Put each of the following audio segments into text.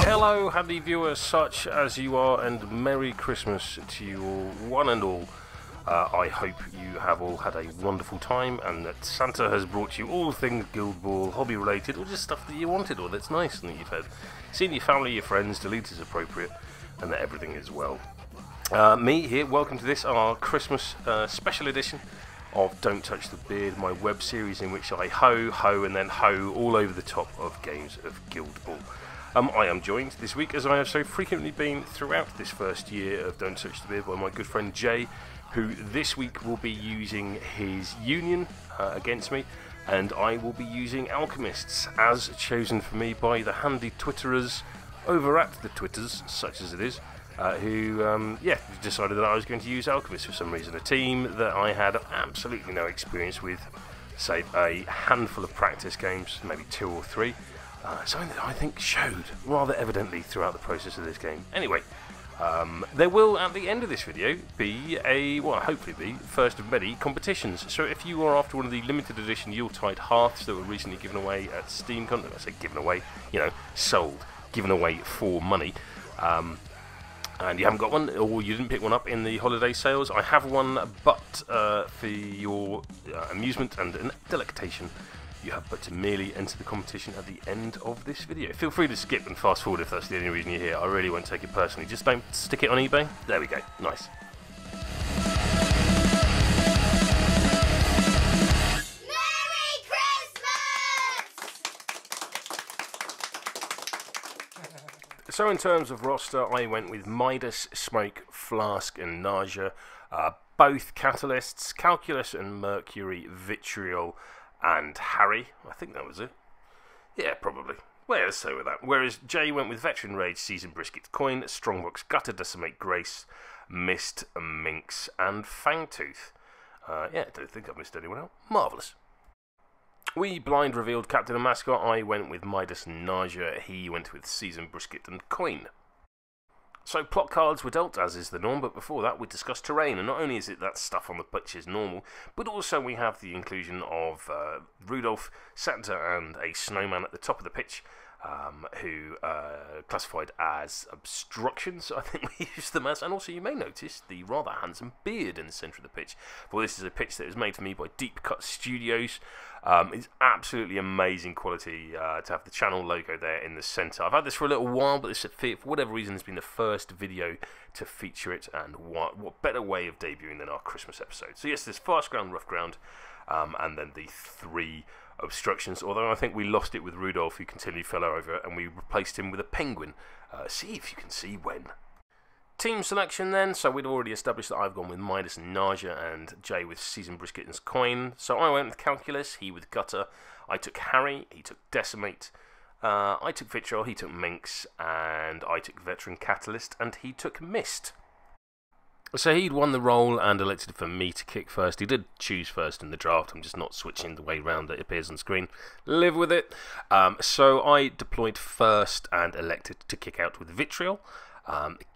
Hello, handy viewers, such as you are, and Merry Christmas to you all, one and all. I hope you have all had a wonderful time, and that Santa has brought you all things Guild Ball, hobby related, or just stuff that you wanted, or that's nice, and that you've had seen your family, your friends, deleted as appropriate, and that everything is well. Me here, welcome to this, our Christmas special edition of Don't Touch the Beard, my web series in which I hoe, and then hoe all over the top of games of Guild Ball. I am joined this week, as I have so frequently been throughout this first year of Don't Touch the Beard, by my good friend Jay, who this week will be using his Union against me, and I will be using Alchemists, as chosen for me by the handy Twitterers over at the Twitters, such as it is, who decided that I was going to use Alchemists for some reason. A team that I had absolutely no experience with, save a handful of practice games, maybe 2 or 3. Something that I think showed rather evidently throughout the process of this game. Anyway, there will, at the end of this video, be hopefully be, first of many competitions. So if you are after one of the limited edition Yuletide Hearths that were recently given away at Steam, I say given away, sold, given away for money, and you haven't got one, or you didn't pick one up in the holiday sales, I have one, but for your amusement and delectation, you have but to merely enter the competition at the end of this video. Feel free to skip and fast forward if that's the only reason you're here. I really won't take it personally. Just don't stick it on eBay. There we go. Nice. Merry Christmas! So in terms of roster, I went with Midas, Smoke, Flask and Nausea. Both Catalysts, Calculus and Mercury, Vitriol and Harry. I think that was it. Yeah, probably. Well, let's say with that. Whereas Jay went with Veteran Rage, Seasoned Brisket, Coin, Strongbox, Gutter, Decimate, Grace, Mist, Minx, and Fangtooth. I don't think I've missed anyone else. Marvellous. We blind revealed Captain and Mascot. I went with Midas and Nausea. He went with Seasoned Brisket and Coin. So plot cards were dealt, as is the norm, but before that we discussed terrain, and not only is it that stuff on the pitch is normal, but also we have the inclusion of Rudolph, Santa and a snowman at the top of the pitch, who classified as obstructions, I think we used them as, and also you may notice the rather handsome beard in the centre of the pitch. Well, this is a pitch that was made for me by Deep Cut Studios. It's absolutely amazing quality to have the channel logo there in the centre. I've had this for a little while, but this, for whatever reason, has been the first video to feature it, and what better way of debuting than our Christmas episode. So yes, there's fast ground, rough ground, and then the 3 obstructions, although I think we lost it with Rudolph, who continually fell over, and we replaced him with a penguin. See if you can see when. Team selection then, so we'd already established that I've gone with Midas and Nausea, and Jay with Seasoned Brisket and Coin. So I went with Calculus, he with Gutter, I took Harry, he took Decimate, I took Vitriol, he took Minx, and I took Veteran Catalyst, and he took Mist. So he'd won the role and elected for me to kick first. He did choose first in the draft. I'm just not switching the way round that it appears on screen. Live with it. So I deployed first and elected to kick out with Vitriol.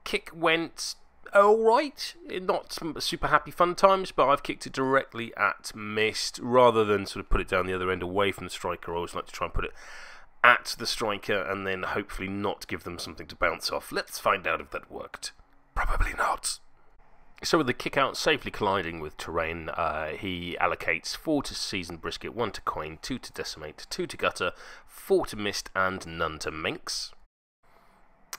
Kick went alright. Not super happy fun times, but I've kicked it directly at Mist rather than sort of put it down the other end away from the striker. I always like to try and put it at the striker and then hopefully not give them something to bounce off. Let's find out if that worked. Probably not. So with the kick out safely colliding with terrain, he allocates 4 to Seasoned Brisket, 1 to Coin, 2 to Decimate, 2 to Gutter, 4 to Mist, and none to Minx.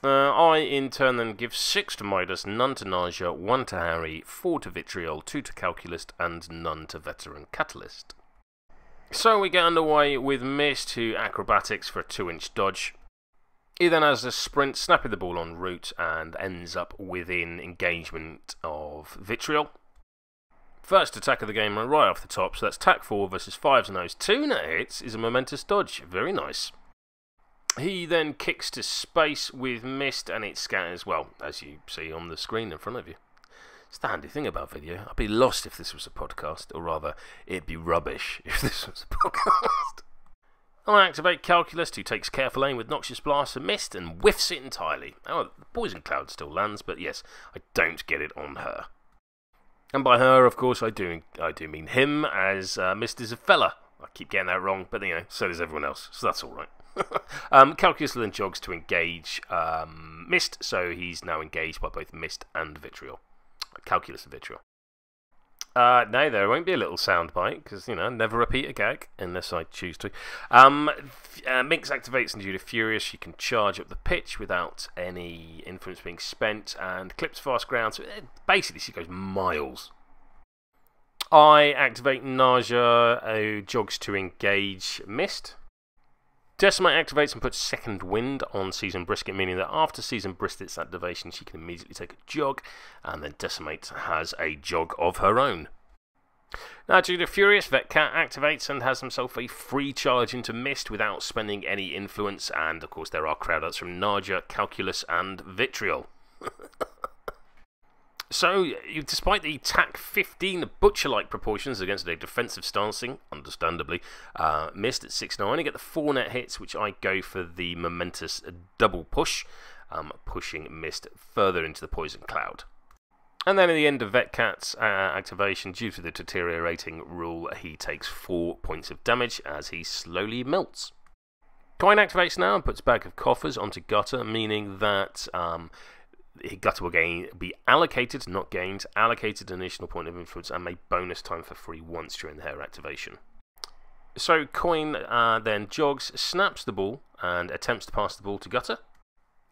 I in turn then give 6 to Midas, none to Nausea, 1 to Harry, 4 to Vitriol, 2 to Calculus, and none to Veteran Catalyst. So we get underway with Mist, who acrobatics for a 2-inch dodge. He then has a sprint, snapping the ball en route, and ends up within engagement of Vitriol. First attack of the game right off the top, so that's tack 4 versus 5's nose. 2 net hits is a momentous dodge, very nice. He then kicks to space with Mist, and it scatters, well, as you see on the screen in front of you. It's the handy thing about video. I'd be lost if this was a podcast, or rather, it'd be rubbish if this was a podcast. I activate Calculus, who takes careful aim with Noxious Blast and Mist and whiffs it entirely. Oh, the Poison Cloud still lands, but yes, I don't get it on her. And by her, of course, I do mean him, as Mist is a fella. I keep getting that wrong, but you know, so does everyone else, so that's all right. Calculus then jogs to engage Mist, so he's now engaged by both Mist and Vitriol. Calculus and Vitriol. No, there won't be a little soundbite, because, you know, never repeat a gag, unless I choose to. Minx activates and due to Furious, she can charge up the pitch without any influence being spent, and clips fast ground, so basically she goes miles. I activate Naja, who jogs to engage Mist. Decimate activates and puts Second Wind on Season Brisket, meaning that after Season Brisket's activation, she can immediately take a jog, and then Decimate has a jog of her own. Now, due to Furious, Vetcat activates and has himself a free charge into Mist without spending any influence, and of course there are crowd outs from Naja, Calculus, and Vitriol. So, despite the TAC 15 Butcher-like proportions against a defensive stancing, understandably, Mist at 6-9, I get the 4 net hits, which I go for the momentous double push, pushing Mist further into the Poison Cloud. And then at the end of Vetcat's activation, due to the deteriorating rule, he takes 4 points of damage as he slowly melts. Coin activates now and puts Bag of Coffers onto Gutter, meaning that Gutter will be allocated, not gained, allocated an additional point of influence and made bonus time for free once during her activation. So Coin then jogs, snaps the ball, and attempts to pass the ball to Gutter.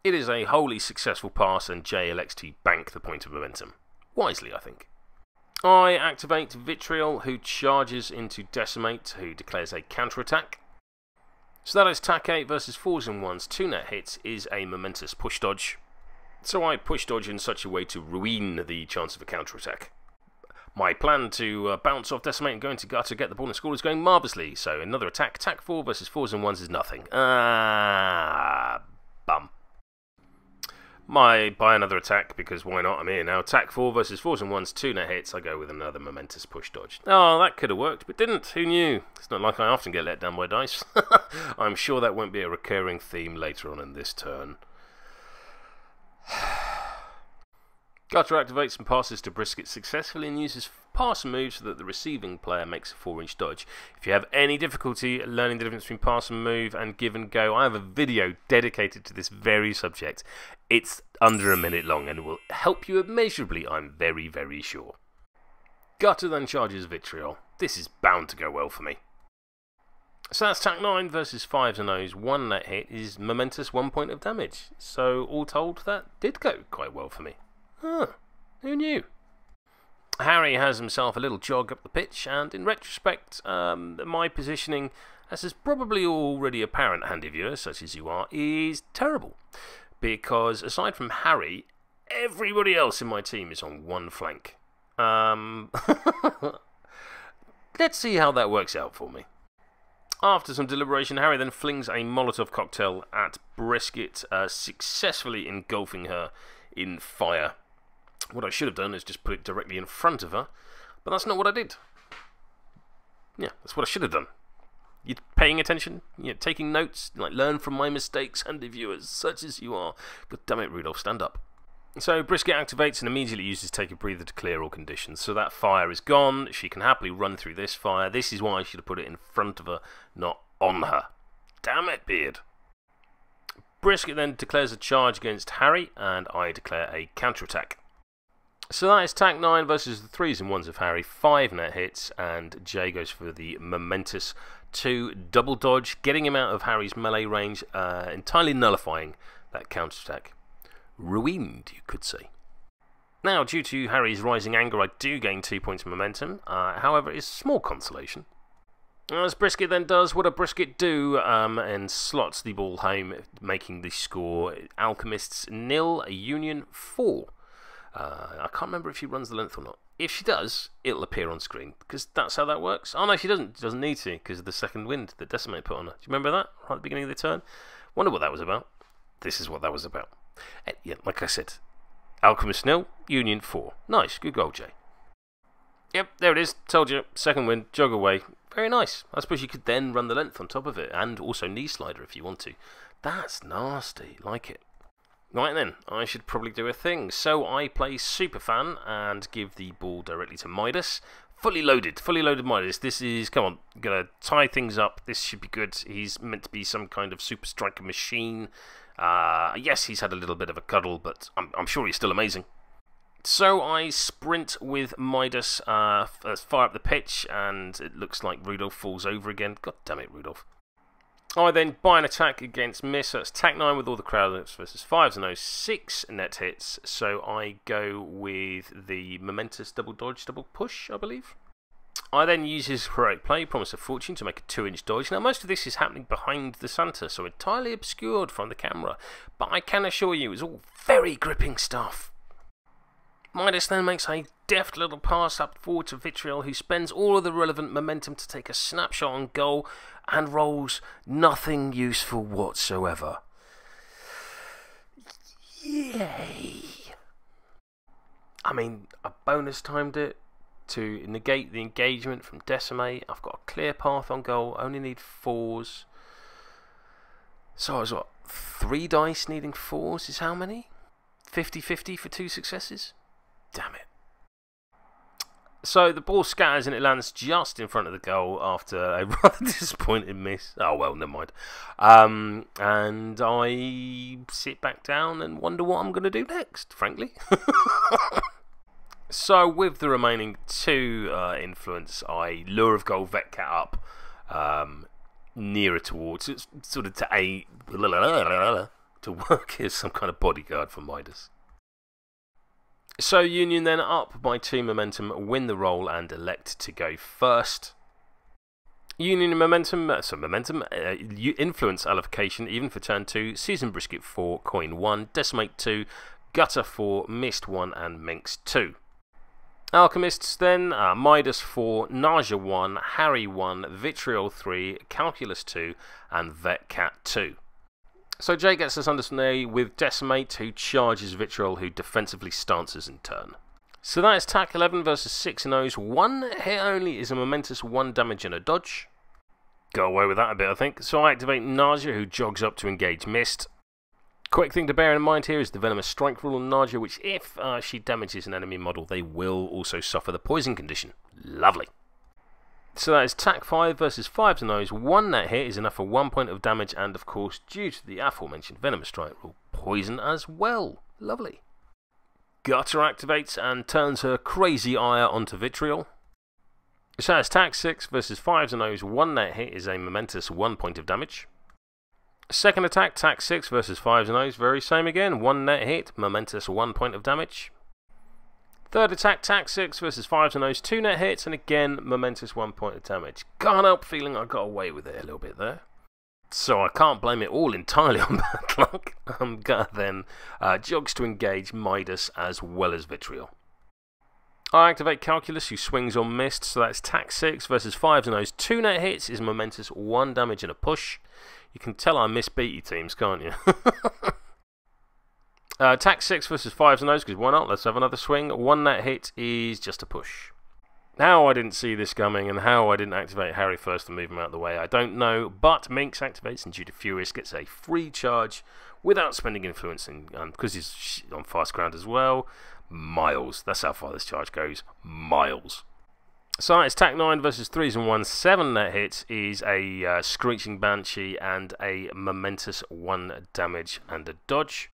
It is a wholly successful pass, and Jay elects to bank the point of momentum. Wisely, I think. I activate Vitriol, who charges into Decimate, who declares a counterattack. So that is TAC 8 versus 4s and 1s, 2 net hits is a momentous push dodge. So I push dodge in such a way to ruin the chance of a counterattack. My plan to bounce off Decimate and go into Gutter, get the ball and score is going marvellously. So another attack, TAC 4 versus 4s and 1s is nothing. Bum. Buy another attack, because why not? I'm here now. TAC 4 versus 4s and 1s, 2 net hits, I go with another momentous push dodge. Oh, that could have worked, but didn't. Who knew? It's not like I often get let down by dice. I'm sure that won't be a recurring theme later on in this turn. Gutter activates and passes to Brisket successfully and uses pass and move so that the receiving player makes a 4-inch dodge. If you have any difficulty learning the difference between pass and move and give and go, I have a video dedicated to this very subject. It's under a minute long and will help you immeasurably, I'm very, very sure. Gutter then charges Vitriol. This is bound to go well for me. So that's TAC 9 versus 5s and O's. 1 net hit is momentous 1 point of damage. So all told, that did go quite well for me. Huh, who knew? Harry has himself a little jog up the pitch, and in retrospect, my positioning, as is probably already apparent, handy viewers, such as you are, is terrible. Because aside from Harry, everybody else in my team is on one flank. Let's see how that works out for me. After some deliberation, Harry then flings a Molotov cocktail at Brisket, successfully engulfing her in fire. What I should have done is just put it directly in front of her, but that's not what I did. Yeah, that's what I should have done. You're paying attention? You're taking notes? Like, learn from my mistakes, handy viewers, such as you are. God damn it, Rudolph, stand up. So Brisket activates and immediately uses Take a Breather to clear all conditions. So that fire is gone. She can happily run through this fire. This is why I should have put it in front of her, not on her. Damn it, Beard. Brisket then declares a charge against Harry, and I declare a counterattack. So that is TAC 9 versus the 3s and 1s of Harry. 5 net hits, and Jay goes for the momentous 2 double dodge, getting him out of Harry's melee range, entirely nullifying that counterattack. Ruined, you could say. Now, due to Harry's rising anger, I do gain 2 points of momentum. However, it's a small consolation. As Brisket then does what a Brisket do, and slots the ball home, making the score Alchemists 0, Union 4. I can't remember if she runs the length or not. If she does, it'll appear on screen, because that's how that works. Oh no, she doesn't. She doesn't need to, because of the second wind that Decimate put on her. Do you remember that, right at the beginning of the turn? Wonder what that was about. This is what that was about. Yeah, like I said, Alchemist 0, Union 4. Nice, good goal, Jay. Yep, there it is. Told you. Second wind, jog away. Very nice. I suppose you could then run the length on top of it, and also knee slider if you want to. That's nasty. Like it. Right then, I should probably do a thing. So I play Superfan and give the ball directly to Midas. Fully loaded Midas. This is, come on, gonna tie things up. This should be good. He's meant to be some kind of super striker machine. Yes, he's had a little bit of a cuddle, but I'm sure he's still amazing. So I sprint with Midas as far up the pitch, and it looks like Rudolph falls over again. God damn it, Rudolph. I then buy an attack against Miss. That's attack 9 with all the crowd versus 5s and those 6 net hits. So I go with the momentous double dodge, double push, I believe. I then use his heroic play, Promise of Fortune, to make a 2-inch dodge. Now, most of this is happening behind the Santa, so entirely obscured from the camera. But I can assure you, it's all very gripping stuff. Midas then makes a deft little pass up forward to Vitriol, who spends all of the relevant momentum to take a snapshot on goal and rolls nothing useful whatsoever. Yay! I mean, I bonus timed it to negate the engagement from Decimate. I've got a clear path on goal, only need 4s. So I was what, 3 dice needing 4s is how many? 50-50 for 2 successes? Damn it. So the ball scatters and it lands just in front of the goal after a rather disappointing miss. Oh well, never mind. And I sit back down and wonder what I'm going to do next, frankly. So with the remaining 2 influence, I lure of goal Vetcat up nearer towards, sort of to work as some kind of bodyguard for Midas. So Union then up by 2 momentum, win the roll and elect to go first. Union momentum, influence allocation even for turn 2, Season Brisket 4, Coin 1, Decimate 2, Gutter 4, Mist 1 and Minx 2. Alchemists then, Midas 4, Nausea 1, Harry 1, Vitriol 3, Calculus 2 and Vetcat 2. So Jay gets us underway with Decimate, who charges Vitriol, who defensively stances in turn. So that is attack 11 versus 6 and O's. 1 hit only is a momentous 1 damage and a dodge. Go away with that a bit, I think. So I activate Nausea, who jogs up to engage Mist. Quick thing to bear in mind here is the Venomous Strike rule on Nausea, which if she damages an enemy model, they will also suffer the poison condition. Lovely. So that is attack 5 versus 5 and O's. 1 net hit is enough for 1 point of damage, and of course, due to the aforementioned Venomous Strike rule, poison as well. Lovely. Gutter activates and turns her crazy ire onto Vitriol. So that's attack 6 versus 5 and O's. 1 net hit is a momentous 1 point of damage. Second attack, attack 6 versus 5 and O's. Very same again. 1 net hit, momentous 1 point of damage. Third attack, attack 6 versus 5 and O's, 2 net hits, and again, momentous 1 point of damage. Can't help feeling I got away with it a little bit there. So I can't blame it all entirely on bad luck. Gutter then jogs to engage Midas as well as Vitriol. I activate Calculus, who swings on Mist, so that's attack 6 versus 5 and O's, 2 net hits, is momentous 1 damage and a push. You can tell I misbeat you teams, can't you? Attack 6 versus 5s and O's, because why not? Let's have another swing. 1 net hit is just a push. How I didn't see this coming and how I didn't activate Harry first to move him out of the way, I don't know. But Minx activates and due to Furious gets a free charge without spending influence, because he's on fast ground as well. Miles. That's how far this charge goes. Miles. So it's attack 9 versus 3s and 1s. 7 net hits is a Screeching Banshee and a momentous 1 damage and a dodge.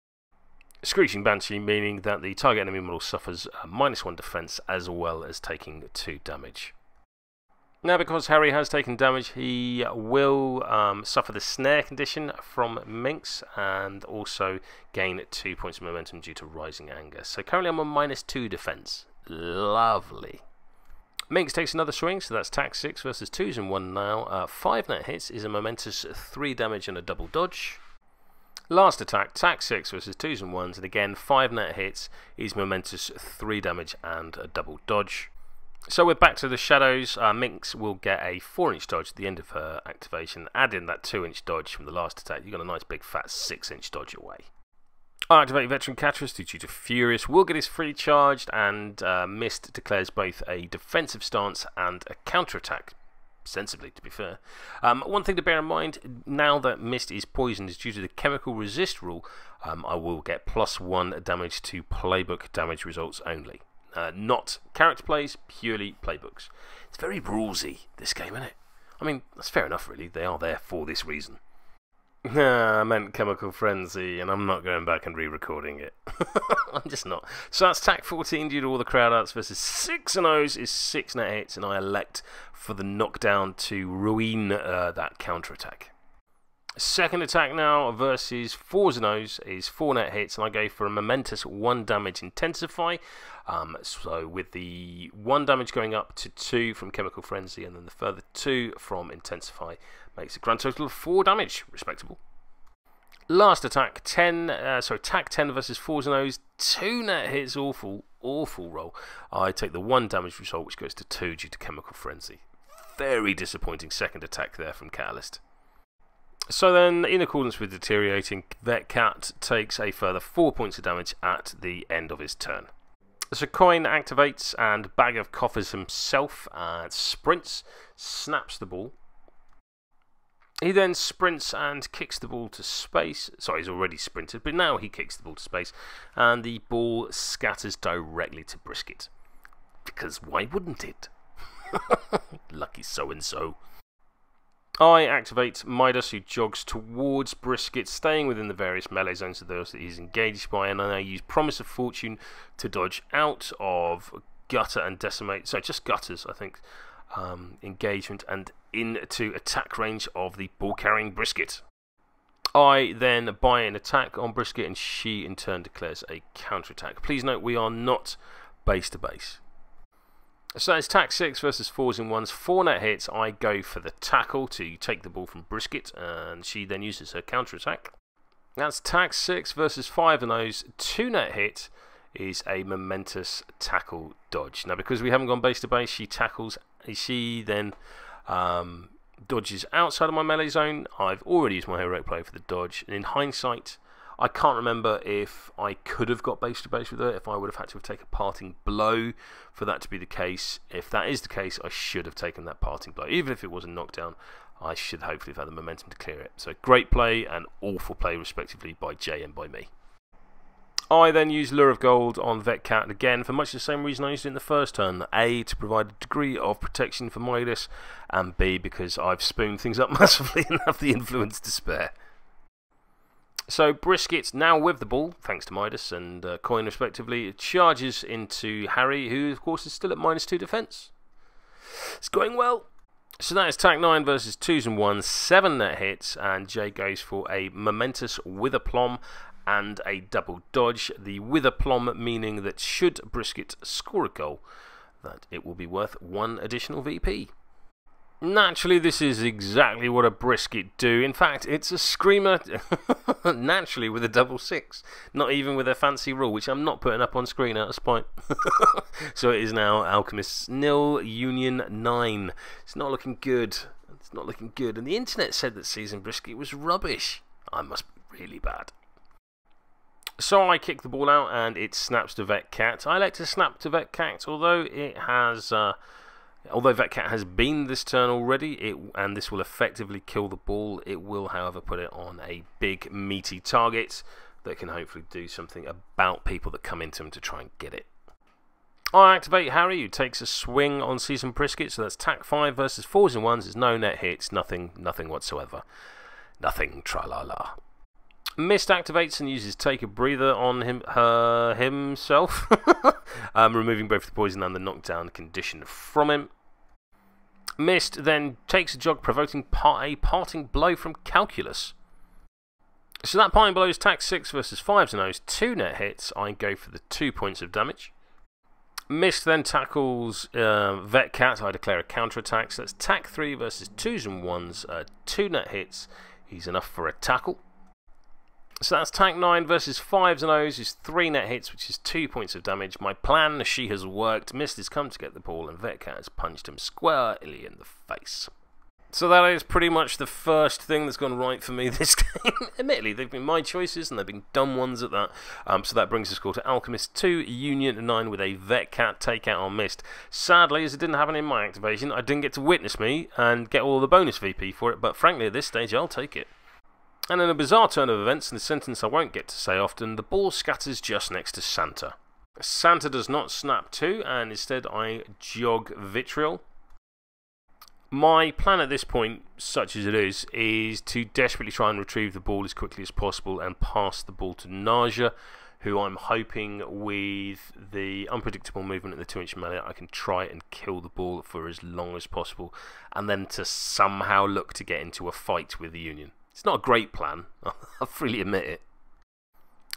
Screeching Banshee meaning that the target enemy model suffers a -1 defense as well as taking 2 damage. Now because Harry has taken damage, he will suffer the snare condition from Minx and also gain 2 points of momentum due to rising anger. So currently I'm on -2 defense. Lovely. Minx takes another swing, so that's attack 6 versus 2s and 1 now. 5 net hits is a momentous 3 damage and a double dodge. Last attack, attack 6 versus 2s and 1s, and again 5 net hits is momentous 3 damage and a double dodge. So we're back to the shadows. Minx will get a 4-inch dodge at the end of her activation. Add in that 2-inch dodge from the last attack, you've got a nice big fat 6-inch dodge away. I activate Veteran Caturist due to Furious, will get his free charged, and Mist declares both a defensive stance and a counterattack. sensibly, to be fair. One thing to bear in mind, now that Mist is poisoned due to the chemical resist rule, I will get +1 damage to playbook damage results only. Not character plays, purely playbooks. It's very rulesy, this game, isn't it? I mean, that's fair enough, really. They are there for this reason. I meant Chemical Frenzy, and I'm not going back and re-recording it. I'm just not. So that's TAC 14 due to all the crowd outs versus 6 and O's is 6 net hits, and I elect for the knockdown to ruin that counter-attack. Second attack now versus 4s and O's is 4 net hits, and I go for a momentous 1 damage intensify. So with the 1 damage going up to 2 from Chemical Frenzy, and then the further 2 from intensify, makes a grand total of 4 damage, respectable. Last attack, TAC 10 versus 4s and O's, 2 net hits, awful roll. I take the 1 damage result, which goes to 2 due to Chemical Frenzy. Very disappointing second attack there from Catalyst. So then, in accordance with deteriorating, Vet Cat takes a further 4 points of damage at the end of his turn. So Coin activates and Bag of Coffers himself and sprints, snaps the ball. He then sprints and kicks the ball to space. Sorry, he's already sprinted, but now he kicks the ball to space, and the ball scatters directly to Brisket. Because why wouldn't it? Lucky so-and-so. I activate Midas, who jogs towards Brisket, staying within the various melee zones of those that he's engaged by, and I use Promise of Fortune to dodge out of Gutter and Decimate, so just Gutters, I think, engagement, and into attack range of the ball-carrying Brisket. I then buy an attack on Brisket, and she in turn declares a counter-attack. Please note, we are not base-to-base. So it's TAC 6 versus 4s and 1s, 4 net hits. I go for the tackle to take the ball from Brisket, and she then uses her counter-attack. That's TAC 6 versus 5 and O's, 2 net hit is a momentous tackle dodge. Now, because we haven't gone base to base, she then dodges outside of my melee zone. I've already used my heroic play for the dodge, and in hindsight, I can't remember if I could have got base to base with her, if I would have had to have taken a parting blow for that to be the case. If that is the case, I should have taken that parting blow. Even if it was a knockdown, I should hopefully have had the momentum to clear it. So great play and awful play, respectively, by Jay and by me. I then use Lure of Gold on Vet Cat again for much the same reason I used it in the first turn. A, to provide a degree of protection for Midas, and B, because I've spooned things up massively and have the influence to spare. So Brisket, now with the ball, thanks to Midas and Coin respectively, charges into Harry, who of course is still at -2 defense. It's going well. So that is TAC 9 versus 2s and 1s, 7 net hits, and Jay goes for a momentous with aplomb and a double dodge. The with aplomb meaning that should Brisket score a goal, that it will be worth 1 additional VP. Naturally, this is exactly what a Brisket do. In fact, it's a screamer naturally with a double 6. Not even with a fancy rule, which I'm not putting up on screen out of spite. So it is now Alchemist 0, Union 9. It's not looking good. It's not looking good. And the internet said that Season Brisket was rubbish. I must be really bad. So I kick the ball out and it snaps to Vet Cat. I like to snap to Vet Cat, although it has... Although Vet Cat has been this turn already, and this will effectively kill the ball, it will, however, put it on a big, meaty target that can hopefully do something about people that come into him to try and get it. I activate Harry, who takes a swing on Season Brisket, so that's TAC 5 versus 4s and 1s. There's no net hits, nothing whatsoever. Nothing, tra-la-la. Mist activates and uses Take a Breather on himself, removing both the poison and the knockdown condition from him. Mist then takes a jog, provoking a parting blow from Calculus. So that parting blow is TAC 6 versus 5s and O's, 2 net hits. I go for the 2 points of damage. Mist then tackles Vet Cat. I declare a counter-attack. So that's TAC 3 versus 2s and 1s, 2 net hits. He's enough for a tackle. So that's TAC 9 versus 5s and O's, is 3 net hits, which is 2 points of damage. My plan, she has worked. Mist has come to get the ball, and Vet Cat has punched him squarely in the face. So that is pretty much the first thing that's gone right for me this game. Admittedly, they've been my choices, and they've been dumb ones at that. So that brings the score to Alchemist 2, Union 9 with a Vet Cat takeout on Mist. Sadly, as it didn't happen in my activation, I didn't get to witness me and get all the bonus VP for it, but frankly, at this stage, I'll take it. And in a bizarre turn of events, in a sentence I won't get to say often, the ball scatters just next to Santa. Santa does not snap 2, and instead I jog Vitriol. My plan at this point, such as it is to desperately try and retrieve the ball as quickly as possible and pass the ball to Naja, who I'm hoping with the unpredictable movement in the 2-inch melee, I can try and kill the ball for as long as possible, and then to somehow look to get into a fight with the Union. It's not a great plan, I'll freely admit it.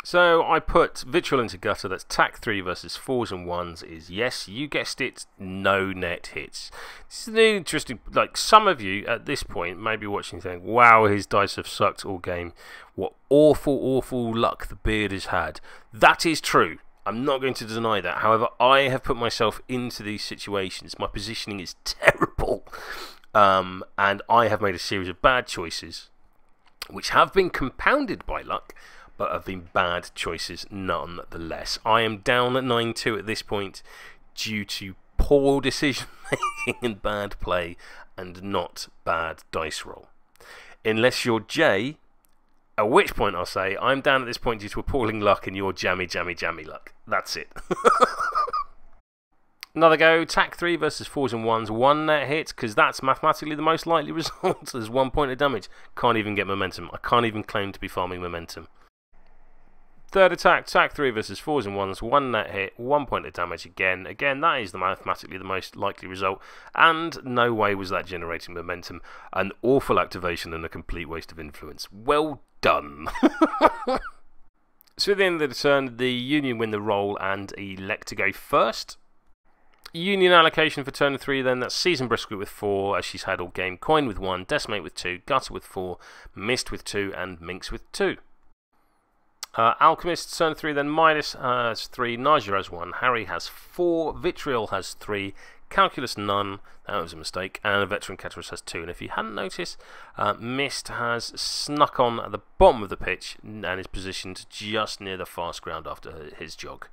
So I put Vitriol into Gutter. That's Tack 3 versus 4s and 1s is, yes, you guessed it, no net hits. This is interesting. Like, some of you at this point may be watching and saying, wow, his dice have sucked all game. What awful, awful luck the beard has had. That is true. I'm not going to deny that. However, I have put myself into these situations. My positioning is terrible. And I have made a series of bad choices, which have been compounded by luck, but have been bad choices nonetheless. I am down at 9-2 at this point due to poor decision making and bad play, and not bad dice roll. Unless you're Jay, at which point I'll say I'm down at this point due to appalling luck and you're jammy luck. That's it. Another go, Tack 3 versus 4s and 1s, 1 net hit, because that's mathematically the most likely result. There's 1 point of damage. Can't even get momentum. I can't even claim to be farming momentum. Third attack, Tack 3 versus 4s and 1s, 1 net hit, 1 point of damage again. Again, that is mathematically the most likely result, and no way was that generating momentum. An awful activation and a complete waste of influence. Well done. So at the end of the turn, the Union win the roll and elect to go first. Union allocation for turn 3 then, that's Season Brisket with 4, as she's had all game, Coin with 1, Decimate with 2, Gutter with 4, Mist with 2, and Minx with 2. Alchemist, turn 3 then, Midas has 3, Naja has 1, Harry has 4, Vitriol has 3, Calculus none, that was a mistake, and a Veteran Caterus has 2. And if you hadn't noticed, Mist has snuck on at the bottom of the pitch and is positioned just near the fast ground after his jog.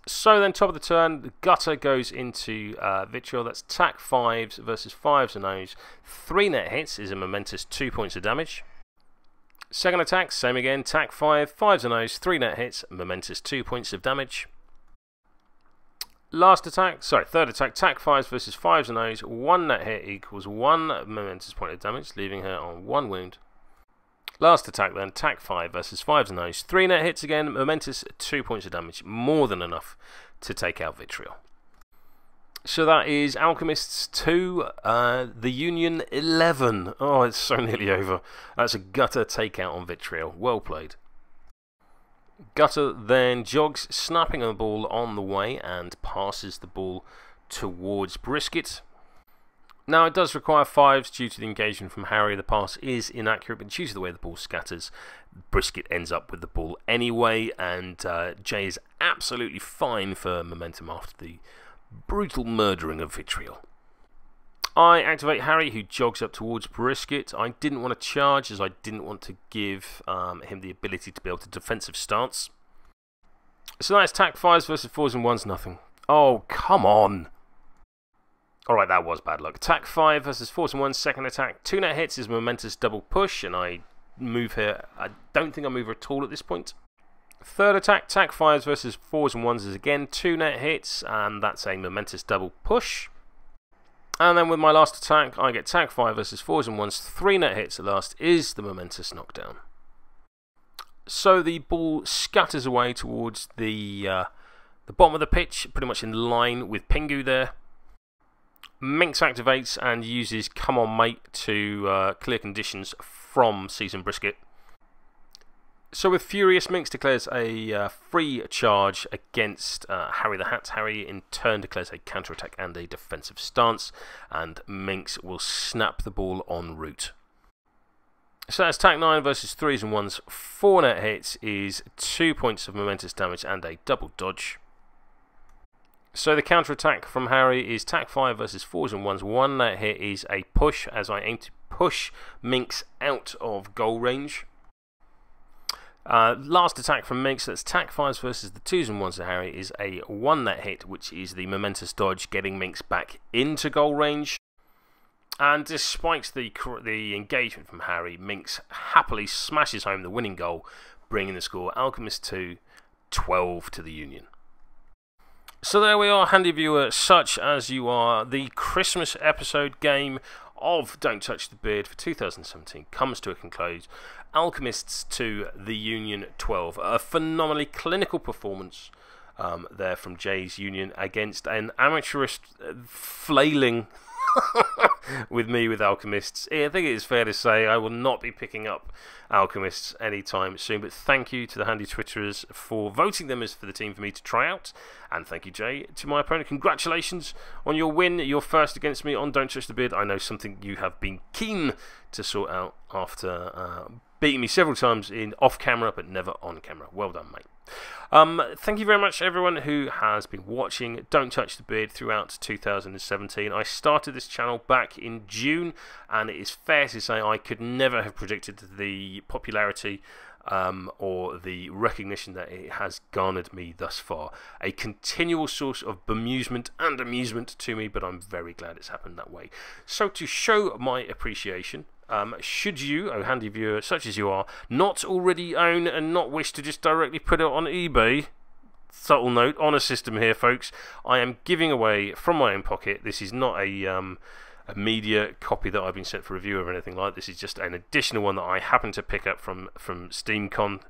So then, top of the turn, the Gutter goes into Vitriol. That's Tack 5s versus 5s and O's. 3 net hits is a momentous 2 points of damage. Second attack, same again, Tack 5, 5s and O's, 3 net hits, momentous 2 points of damage. Third attack, Tack 5s versus 5s and O's, 1 net hit equals 1 momentous point of damage, leaving her on 1 wound. Last attack then, Tack 5 versus 5s and O's, 3 net hits again, momentous 2 points of damage, more than enough to take out Vitriol. So that is Alchemists 2, the Union 11. Oh, it's so nearly over. That's a Gutter takeout on Vitriol. Well played. Gutter then jogs, snapping the ball on the way, and passes the ball towards Brisket. Now, it does require 5s due to the engagement from Harry. The pass is inaccurate, but due to the way the ball scatters, Brisket ends up with the ball anyway, and Jay is absolutely fine for momentum after the brutal murdering of Vitriol. I activate Harry, who jogs up towards Brisket. I didn't want to charge, as I didn't want to give him the ability to be able to defensive stance. So that's Tack 5s versus 4s and 1s, nothing. Oh, come on. Alright, that was bad luck. Tack 5 versus 4s and 1s, second attack. 2 net hits is momentous double push, and I move here. I don't think I move her at all at this point. Third attack, Tack 5s versus 4s and 1s is again 2 net hits, and that's a momentous double push. And then with my last attack, I get Tack 5 versus 4s and 1s, 3 net hits at last is the momentous knockdown. So the ball scatters away towards the bottom of the pitch, pretty much in line with Pingu there. Minx activates and uses Come On Mate to clear conditions from Season Brisket. So with Furious, Minx declares a free charge against Harry the Hat. Harry in turn declares a counterattack and a defensive stance, and Minx will snap the ball en route. So that's Tack 9 versus 3s and 1s. 4 net hits is 2 points of momentous damage and a double dodge. So the counter-attack from Harry is tack 5 versus 4s and 1s. One that hit is a push, as I aim to push Minx out of goal range. Last attack from Minx, that's tack 5s versus the 2s and 1s of Harry, is a 1 net hit, which is the momentous dodge, getting Minx back into goal range. And despite the engagement from Harry, Minx happily smashes home the winning goal, bringing the score Alchemist 2, 12 to the Union. So there we are, handy viewer, such as you are. The Christmas episode game of Don't Touch the Beard for 2017 comes to a conclusion. Alchemists 2, the Union 12. A phenomenally clinical performance there from Jay's Union against an amateurish flailing with me with Alchemists. I think it is fair to say I will not be picking up Alchemists anytime soon, but thank you to the handy Twitterers for voting them as for the team for me to try out, and thank you, Jay, to my opponent. Congratulations on your win, your first against me on Don't Touch the Beard. I know something you have been keen to sort out after beating me several times in off camera but never on camera. Well done, mate. Thank you very much everyone who has been watching Don't Touch the Beard throughout 2017. I started this channel back in June, and it is fair to say I could never have predicted the popularity or the recognition that it has garnered me thus far. A continual source of bemusement and amusement to me, but I'm very glad it's happened that way. So to show my appreciation, should you, oh handy viewer such as you are, not already own and not wish to just directly put it on eBay, subtle note, on a system here folks, I am giving away from my own pocket. This is not a media copy that I've been sent for review or anything like this. Is just an additional one that I happen to pick up from SteamCon.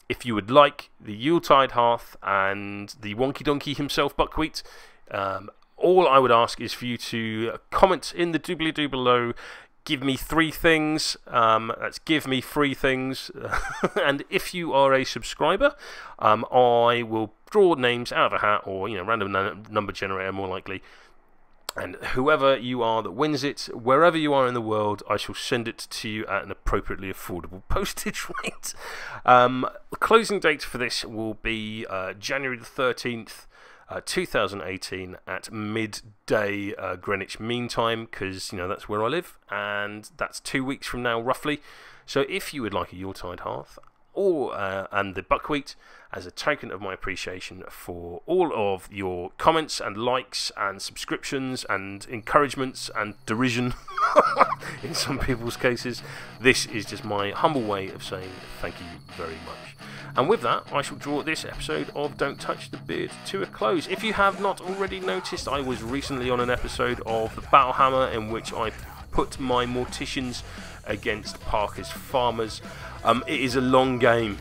If you would like the Yuletide Hearth and the Wonky Donkey himself, Buckwheat, all I would ask is for you to comment in the doobly-do below. Give me 3 things. That's give me 3 things. And if you are a subscriber, I will draw names out of a hat, or random number generator more likely. And whoever you are that wins it, wherever you are in the world, I shall send it to you at an appropriately affordable postage rate. The closing date for this will be January the 13th. 2018 at midday Greenwich Mean Time, because that's where I live, and that's 2 weeks from now roughly. So if you would like a Yuletide Hearth or and the Buckwheat as a token of my appreciation for all of your comments and likes and subscriptions and encouragements and derision in some people's cases, this is just my humble way of saying thank you very much. And with that, I shall draw this episode of Don't Touch the Beard to a close. If you have not already noticed, I was recently on an episode of the Battle Hammer in which I put my Morticians against Parker's Farmers. It is a long game.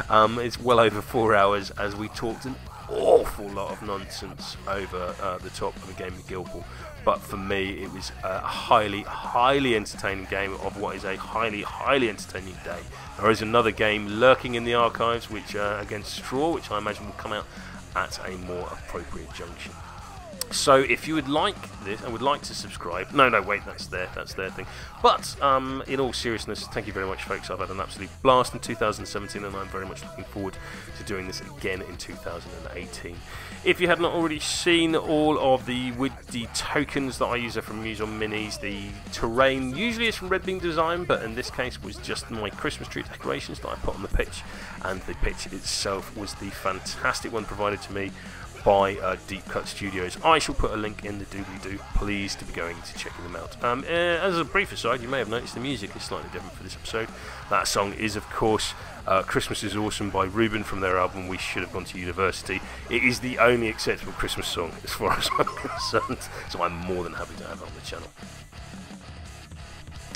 It's well over 4 hours as we talked an awful lot of nonsense over the top of a game of Guildball. But for me, it was a highly, highly entertaining game of what is a highly, highly entertaining day. There is another game lurking in the archives, which against Straw, which I imagine will come out at a more appropriate junction. So if you would like this and would like to subscribe, no wait, that's their thing. But in all seriousness, thank you very much folks. I've had an absolute blast in 2017 and I'm very much looking forward to doing this again in 2018. If you had not already seen all of the tokens that I use are from Muson Minis, the terrain usually is from Red Bean Design, but in this case was just my Christmas tree decorations that I put on the pitch, and the pitch itself was the fantastic one provided to me by Deep Cut Studios. I shall put a link in the doobly-doo. Please to be going to checking them out. As a brief aside, you may have noticed the music is slightly different for this episode. That song is, of course, Christmas is Awesome by Ruben from their album We Should Have Gone to University. It is the only acceptable Christmas song as far as I'm concerned, so I'm more than happy to have it on the channel.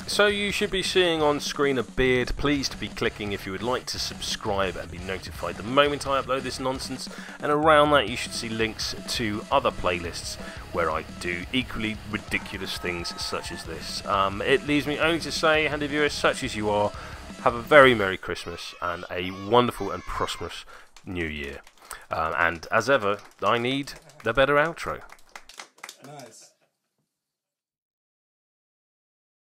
So you should be seeing on screen a beard. Please to be clicking if you would like to subscribe and be notified the moment I upload this nonsense, and around that you should see links to other playlists where I do equally ridiculous things such as this. It leaves me only to say, handy viewers such as you are, have a very Merry Christmas and a wonderful and prosperous New Year. And as ever, I need the better outro. Nice.